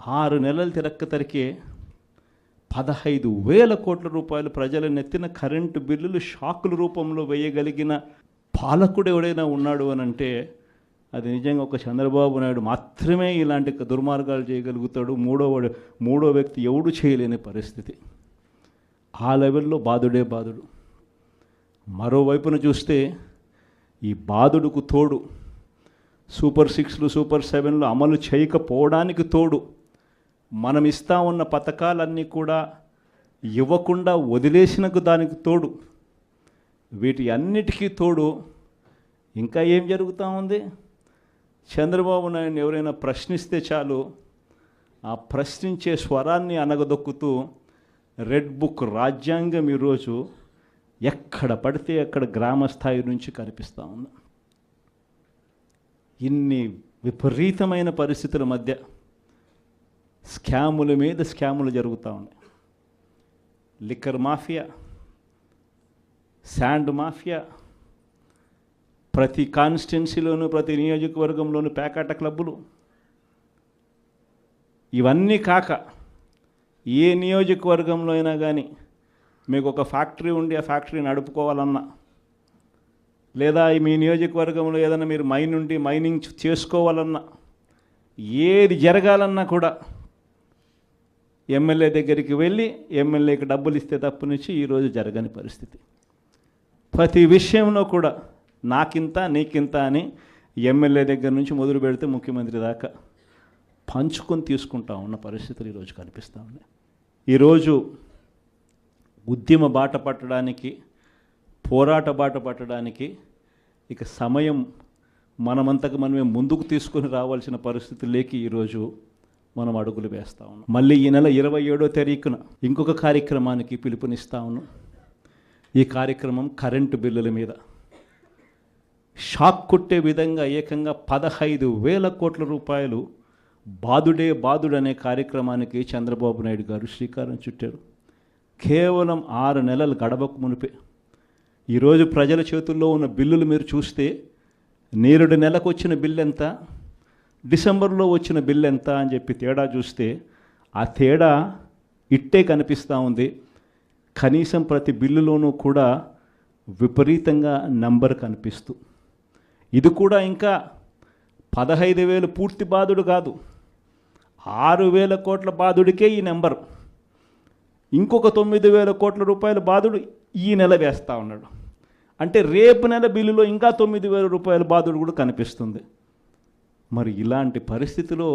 6 నెలలు తిరక్కతరికే 15,000 కోట్ల రూపాయలు ప్రజల నెత్తిన కరెంటు బిల్లులు షాకుల రూపంలో వేయగలిగిన పాలకుడు ఎవడైనా ఉన్నాడు అని అంటే అది నిజంగా ఒక చంద్రబాబు నాయుడు మాత్రమే ఇలాంటి దుర్మార్గాలు చేయగలుగుతాడు. మూడో వ్యక్తి ఎవడు చేయలేని పరిస్థితి. ఆ లెవెల్లో బాధుడే బాధుడు. మరోవైపున చూస్తే ఈ బాధుడుకు తోడు సూపర్ 6లు సూపర్ 7లు అమలు చేయకపోవడానికి తోడు మనం ఇస్తా ఉన్న పథకాలన్నీ కూడా ఇవ్వకుండా వదిలేసినకు దానికి తోడు వీటి అన్నిటికీ తోడు ఇంకా ఏం జరుగుతూ ఉంది? చంద్రబాబు నాయుడు ఎవరైనా ప్రశ్నిస్తే చాలు ఆ ప్రశ్నించే స్వరాన్ని అనగదొక్కుతూ రెడ్ బుక్ రాజ్యాంగం ఈరోజు ఎక్కడ పడితే అక్కడ గ్రామ స్థాయి నుంచి కనిపిస్తూ ఉంది. ఇన్ని విపరీతమైన పరిస్థితుల మధ్య స్కాముల మీద స్కాములు జరుగుతూ ఉన్నాయి. లిక్కర్ మాఫియా, శాండ్ మాఫియా, ప్రతి కాన్స్టిట్యున్సీలోనూ ప్రతి నియోజకవర్గంలోనూ పేకాట క్లబ్బులు, ఇవన్నీ కాక ఏ నియోజకవర్గంలో అయినా కానీ మీకు ఒక ఫ్యాక్టరీ ఉండి ఆ ఫ్యాక్టరీ నడుపుకోవాలన్నా లేదా మీ నియోజకవర్గంలో ఏదైనా మీరు మైన్ ఉండి మైనింగ్ చేసుకోవాలన్నా ఏది జరగాలన్నా కూడా ఎమ్మెల్యే దగ్గరికి వెళ్ళి ఎమ్మెల్యేకి డబ్బులు ఇస్తే తప్పు నుంచి ఈరోజు జరగని పరిస్థితి. ప్రతి విషయంలో కూడా నాకింత నీకింత అని ఎమ్మెల్యే దగ్గర నుంచి మొదలు పెడితే ముఖ్యమంత్రి దాకా పంచుకొని తీసుకుంటా ఉన్న పరిస్థితులు ఈరోజు కనిపిస్తూ ఉన్నాయి. ఈరోజు ఉద్యమ బాట పట్టడానికి, పోరాట బాట పట్టడానికి ఇక సమయం మనమంతకు మనమే ముందుకు తీసుకొని రావాల్సిన పరిస్థితుల్లోకి ఈరోజు మనం అడుగులు వేస్తూ ఉన్నాం. మళ్ళీ ఈ నెల 27వ తారీఖున ఇంకొక కార్యక్రమానికి పిలుపునిస్తా ఉన్నాం. ఈ కార్యక్రమం కరెంటు బిల్లుల మీద షాక్ కొట్టే విధంగా ఏకంగా 15,000 కోట్ల రూపాయలు బాధుడే బాధుడు అనే కార్యక్రమానికి చంద్రబాబు నాయుడు గారు శ్రీకారం చుట్టారు. కేవలం 6 నెలలు గడవకు మునిపే ఈరోజు ప్రజల చేతుల్లో ఉన్న బిల్లులు మీరు చూస్తే నేరుడు నెలకు వచ్చిన బిల్లు ఎంత, డిసెంబర్లో వచ్చిన బిల్లు ఎంత అని చెప్పి తేడా చూస్తే ఆ తేడా ఇట్టే కనిపిస్తూ ఉంది. కనీసం ప్రతి బిల్లులోనూ కూడా విపరీతంగా నంబర్ కనిపిస్తూ, ఇది కూడా ఇంకా 15,000 పూర్తి బాధుడు కాదు, 6,000 కోట్ల బాధుడికే ఈ నెంబర్. ఇంకొక 9,000 కోట్ల రూపాయల బాధుడు ఈ నెల వేస్తూ ఉన్నాడు. అంటే రేపు నెల బిల్లులో ఇంకా 9,000 రూపాయల బాధుడు కూడా కనిపిస్తుంది. మరి ఇలాంటి పరిస్థితిలో